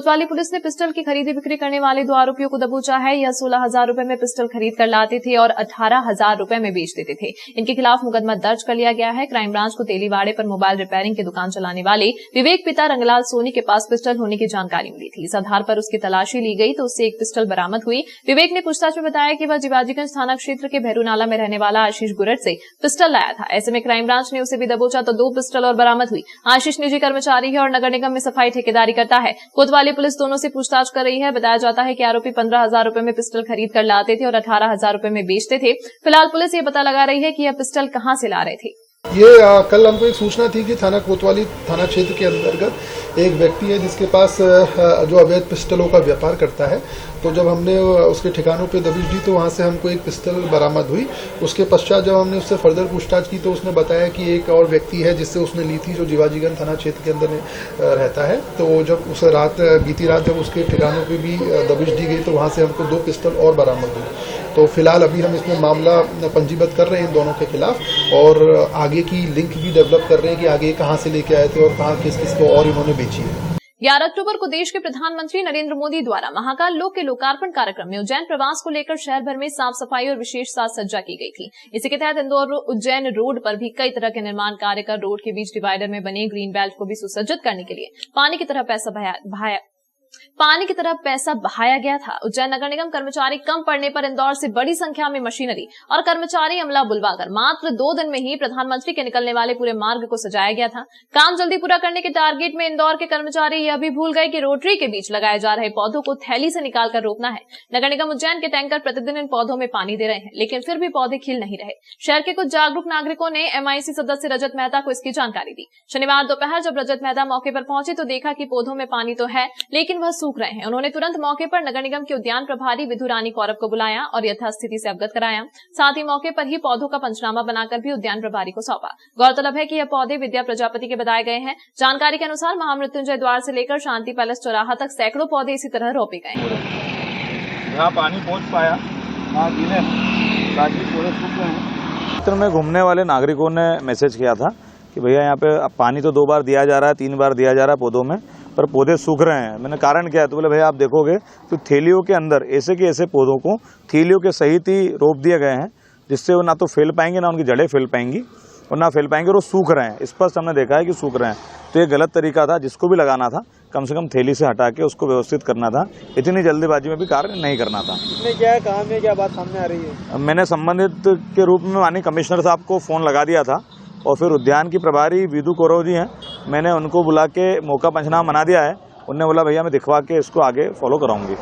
कोतवाली पुलिस ने पिस्टल की खरीदी बिक्री करने वाले 2 आरोपियों को दबोचा है। यह 16,000 रुपए में पिस्टल खरीद कर लाते थे और 18,000 रुपए में बेच देते थे। इनके खिलाफ मुकदमा दर्ज कर लिया गया है। क्राइम ब्रांच को तेलीवाड़े पर मोबाइल रिपेयरिंग की दुकान चलाने वाले विवेक पिता रंगलाल सोनी के पास पिस्टल होने की जानकारी मिली थी। इस आधार पर उसकी तलाशी ली गई तो उससे एक पिस्टल बरामद हुई। विवेक ने पूछताछ में बताया कि वह जिवाजीगंज थाना क्षेत्र के भैरूनाला में रहने वाला आशीष गुरट से पिस्टल लाया था। ऐसे में क्राइम ब्रांच ने उसे भी दबोचा तो 2 पिस्टल और बरामद हुई। आशीष निजी कर्मचारी है और नगर निगम में सफाई ठेकेदारी करता है। कोतवाली पुलिस दोनों से पूछताछ कर रही है। बताया जाता है कि आरोपी 15,000 रुपए में पिस्टल खरीद कर लाते थे और 18,000 रुपए में बेचते थे। फिलहाल पुलिस ये पता लगा रही है कि यह पिस्टल कहां से ला रहे थे। ये कल हमको एक सूचना थी कि थाना कोतवाली थाना क्षेत्र के अंतर्गत एक व्यक्ति है जिसके पास जो अवैध पिस्टलों का व्यापार करता है। तो जब हमने उसके ठिकानों पे दबिश दी तो वहाँ से हमको एक पिस्टल बरामद हुई। उसके पश्चात जब हमने उससे फर्दर पूछताछ की तो उसने बताया कि एक और व्यक्ति है जिससे उसने ली थी, जो जिवाजीगंज थाना क्षेत्र के अंदर रहता है। तो जब उस बीती रात जब उसके ठिकानों पे भी दबिश दी गई तो वहाँ से हमको 2 पिस्टल और बरामद हुई। तो फिलहाल अभी हम इसमें मामला पंजीबद्ध कर रहे हैं इन दोनों के खिलाफ और आगे की लिंक भी डेवलप कर रहे हैं कि आगे कहाँ से लेके आए थे और कहाँ किस किस को और इन्होंने बेची है। 11 अक्टूबर को देश के प्रधानमंत्री नरेंद्र मोदी द्वारा महाकाल लोक के लोकार्पण कार्यक्रम में उज्जैन प्रवास को लेकर शहर भर में साफ सफाई और विशेष साज सज्जा की गई थी। इसी के तहत इंदौर उज्जैन रोड पर भी कई तरह के निर्माण कार्य कर रोड के बीच डिवाइडर में बने ग्रीन बेल्ट को भी सुसज्जित करने के लिए पानी की तरह पैसा बहाया गया था। उज्जैन नगर निगम कर्मचारी कम पड़ने पर इंदौर से बड़ी संख्या में मशीनरी और कर्मचारी अमला बुलवाकर मात्र 2 दिन में ही प्रधानमंत्री के निकलने वाले पूरे मार्ग को सजाया गया था। काम जल्दी पूरा करने के टारगेट में इंदौर के कर्मचारी यह भी भूल गए कि रोटरी के बीच लगाए जा रहे पौधों को थैली से निकालकर रोपना है। नगर निगम उज्जैन के टैंकर प्रतिदिन इन पौधों में पानी दे रहे हैं, लेकिन फिर भी पौधे खिल नहीं रहे। शहर के कुछ जागरूक नागरिकों ने MIC सदस्य रजत मेहता को इसकी जानकारी दी। शनिवार दोपहर जब रजत मेहता मौके पर पहुंचे तो देखा कि पौधों में पानी तो है लेकिन वह सूख रहे हैं। उन्होंने तुरंत मौके पर नगर निगम के उद्यान प्रभारी विधु रानी कौरव को बुलाया और यथास्थिति से अवगत कराया। साथ ही मौके पर ही पौधों का पंचनामा बनाकर भी उद्यान प्रभारी को सौंपा। गौरतलब है कि यह पौधे विद्या प्रजापति के बताए गए हैं। जानकारी के अनुसार महामृत्युंजय द्वार से लेकर शांति पैलेस चौराहा तक सैकड़ों पौधे इसी तरह रोपे गए हैं। यहाँ पानी पहुँच पाया, क्षेत्र में घूमने वाले नागरिकों ने मैसेज किया था कि भैया यहाँ पे पानी तो 2 बार दिया जा रहा है, 3 बार दिया जा रहा है पौधों में, पर पौधे सूख रहे हैं। मैंने कारण क्या है तो बोले भैया आप देखोगे तो थैलियों के अंदर ऐसे के ऐसे पौधों को थैलियों के सहित ही रोप दिए गए हैं, जिससे वो ना तो फैल पाएंगे, ना उनकी जड़ें फैल पाएंगी और ना फैल पाएंगे और वो सूख रहे हैं। स्पष्ट हमने देखा है कि सूख रहे हैं। तो ये गलत तरीका था, जिसको भी लगाना था कम से कम थैली से हटा के उसको व्यवस्थित करना था। इतनी जल्दीबाजी में भी कार्य नहीं करना था। इसमें क्या है, कहाँ में क्या बात सामने आ रही है? मैंने संबंधित के रूप में माननीय कमिश्नर साहब को फ़ोन लगा दिया था और फिर उद्यान की प्रभारी विधु कौरव जी हैं, मैंने उनको बुला के मौका पंचनामा बना दिया है। उन्होंने बोला भैया मैं दिखवा के इसको आगे फॉलो कराऊंगी।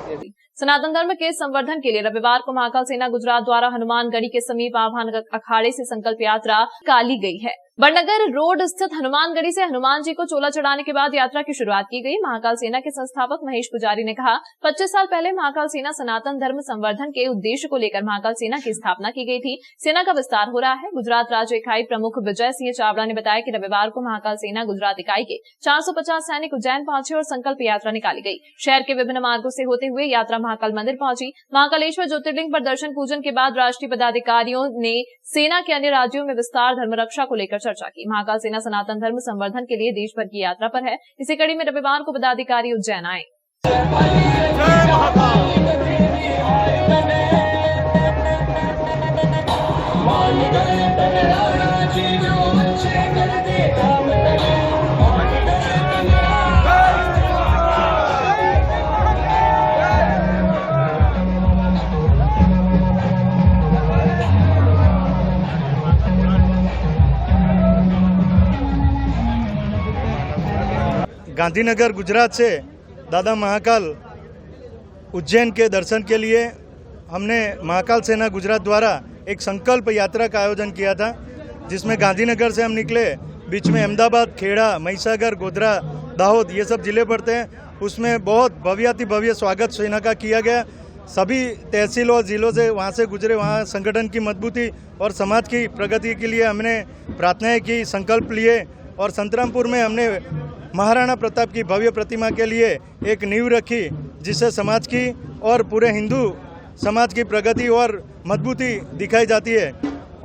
सनातन धर्म के संवर्धन के लिए रविवार को महाकाल सेना गुजरात द्वारा हनुमानगढ़ी के समीप आह्वान अखाड़े से संकल्प यात्रा निकाली गई है। बड़नगर रोड स्थित हनुमानगढ़ी से हनुमान जी को चोला चढ़ाने के बाद यात्रा की शुरुआत की गई। महाकाल सेना के संस्थापक महेश पुजारी ने कहा 25 साल पहले महाकाल सेना सनातन धर्म संवर्धन के उद्देश्य को लेकर महाकाल सेना की स्थापना की गई थी। सेना का विस्तार हो रहा है। गुजरात राज्य इकाई प्रमुख विजय सिंह चावड़ा ने बताया कि रविवार को महाकाल सेना गुजरात इकाई के 450 सैनिक उज्जैन पहुंचे और संकल्प यात्रा निकाली गई। शहर के विभिन्न मार्गों से होते हुए यात्रा महाकाल मंदिर पहुंची। महाकालेश्वर ज्योतिर्लिंग पर दर्शन पूजन के बाद राष्ट्रीय पदाधिकारियों ने सेना के अन्य राज्यों में विस्तार धर्म रक्षा को लेकर चर्चा की। महाकाल सेना सनातन धर्म संवर्धन के लिए देश भर की यात्रा पर है। इसी कड़ी में रविवार को पदाधिकारी उज्जैन आए। गांधीनगर गुजरात से दादा महाकाल उज्जैन के दर्शन के लिए हमने महाकाल सेना गुजरात द्वारा एक संकल्प यात्रा का आयोजन किया था, जिसमें गांधीनगर से हम निकले। बीच में अहमदाबाद, खेड़ा, महिसागर, गोधरा, दाहोद ये सब जिले पड़ते हैं। उसमें बहुत भव्याति भव्य स्वागत सेना का किया गया। सभी तहसीलों और जिलों से वहाँ से गुजरे। वहाँ संगठन की मजबूती और समाज की प्रगति के लिए हमने प्रार्थनाएं की, संकल्प लिए और संतरामपुर में हमने महाराणा प्रताप की भव्य प्रतिमा के लिए एक नींव रखी, जिससे समाज की और पूरे हिंदू समाज की प्रगति और मजबूती दिखाई जाती है।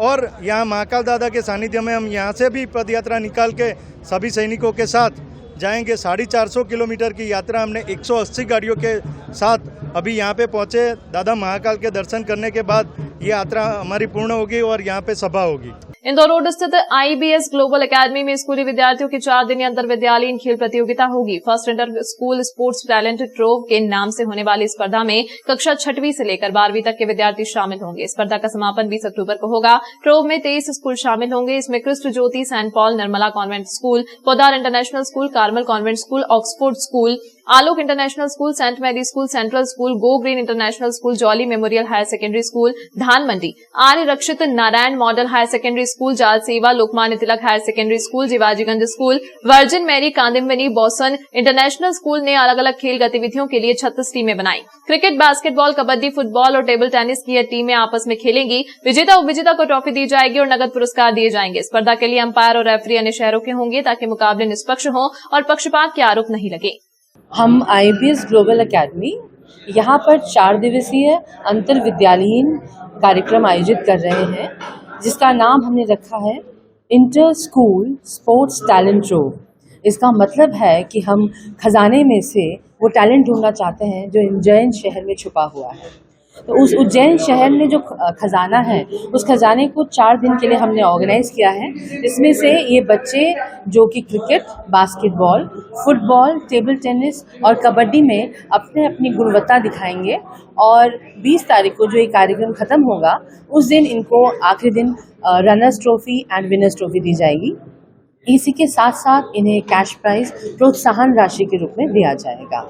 और यहाँ महाकाल दादा के सानिध्य में हम यहाँ से भी पदयात्रा निकाल के सभी सैनिकों के साथ जाएंगे। 450 किलोमीटर की यात्रा हमने 180 गाड़ियों के साथ अभी यहाँ पे पहुँचे। दादा महाकाल के दर्शन करने के बाद ये यात्रा हमारी पूर्ण होगी और यहाँ पे सभा होगी। इंदौर रोड स्थित IBS ग्लोबल एकेडमी में स्कूली विद्यार्थियों की 4 दिनी अंतर विद्यालयीन खेल प्रतियोगिता होगी। First inter school sports talent trove के नाम से होने वाली स्पर्धा में कक्षा 6वीं से लेकर 12वीं तक के विद्यार्थी शामिल होंगे। स्पर्धा का समापन 20 अक्टूबर को होगा। ट्रोव में 23 स्कूल शामिल होंगे। इसमें Christ Jyoti, saint Paul, Nirmala convent school, Podar international school, Carmel convent school, Oxford school, Alok international school, saint Mary school, central school, go green international school, Jolly memorial higher secondary school, Dhan Mandi, Arya Rakshit Narayan model higher secondary school, Jal Seva, Lokmanya Tilak higher secondary school, Jiwajiganj school, virgin Mary, कांदिमनी, बॉसन international school ने अलग अलग खेल गतिविधियों के लिए 36 टीमें बनाई। क्रिकेट, बास्केटबॉल, कबड्डी, फुटबॉल और टेबल टेनिस की यह टीमें आपस में खेलेंगी। विजेता उपविजेता को ट्रॉफी दी जाएगी और नगद पुरस्कार दिए जाएंगे। स्पर्धा के लिए अंपायर और रेफरी अन्य शहरों के होंगे ताकि मुकाबले निष्पक्ष हों और पक्षपात के आरोप नहीं लगे। हम IBS ग्लोबल एकेडमी यहाँ पर 4 दिवसीय अंतर विद्यालयीन कार्यक्रम आयोजित कर रहे हैं, जिसका नाम हमने रखा है inter school sports talent trove. इसका मतलब है कि हम खजाने में से वो टैलेंट ढूंढना चाहते हैं जो उज्जैन शहर में छुपा हुआ है। तो उस उज्जैन शहर में जो खजाना है, उस खजाने को 4 दिन के लिए हमने ऑर्गेनाइज किया है। इसमें से ये बच्चे जो कि cricket, basketball, football, table tennis और कबड्डी में अपने अपनी गुणवत्ता दिखाएंगे और 20 तारीख को जो ये कार्यक्रम खत्म होगा, उस दिन इनको आखिरी दिन runners trophy and winners trophy दी जाएगी। इसी के साथ साथ इन्हें कैश प्राइज प्रोत्साहन राशि के रूप में दिया जाएगा।